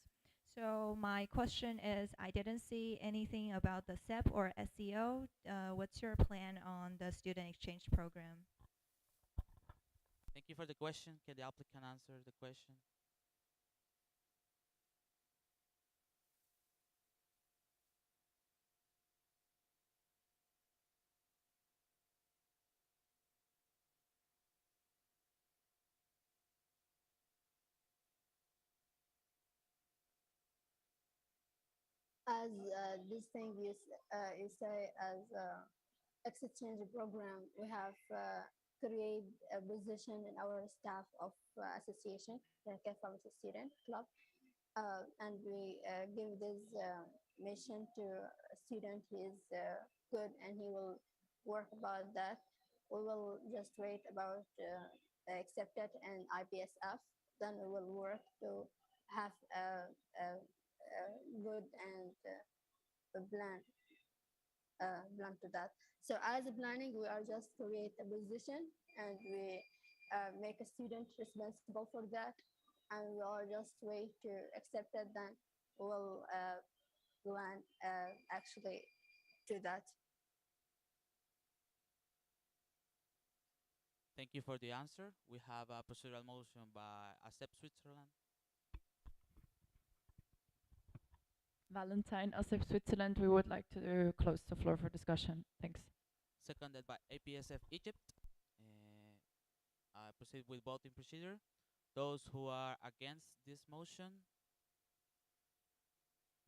So my question is, I didn't see anything about the SEP or SEO. What's your plan on the student exchange program? Thank you for the question. Can the applicant answer the question? as this thing you say as exchange program, we have create a position in our staff of association, the Care Pharmacy Student Club, and we give this mission to a student. He is good and he will work about that. We will just wait about accepted and IPSF. Then we will work to have a good and a plan to that. So as a planning, we are just create a position and we make a student responsible for that, and we are just wait to accept it. Then we'll plan actually to that. Thank you for the answer. We have a procedural motion by Accept Switzerland, Valentine, Ipsf Switzerland, we would like to close the floor for discussion. Thanks. seconded by APSF Egypt. I proceed with voting procedure. Those who are against this motion,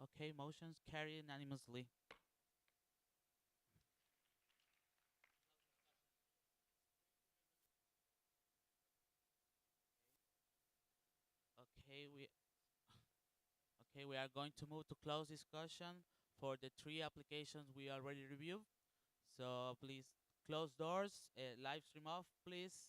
okay, motions carry unanimously. Okay, we are going to move to close discussion for the three applications we already reviewed. So please close doors, live stream off, please.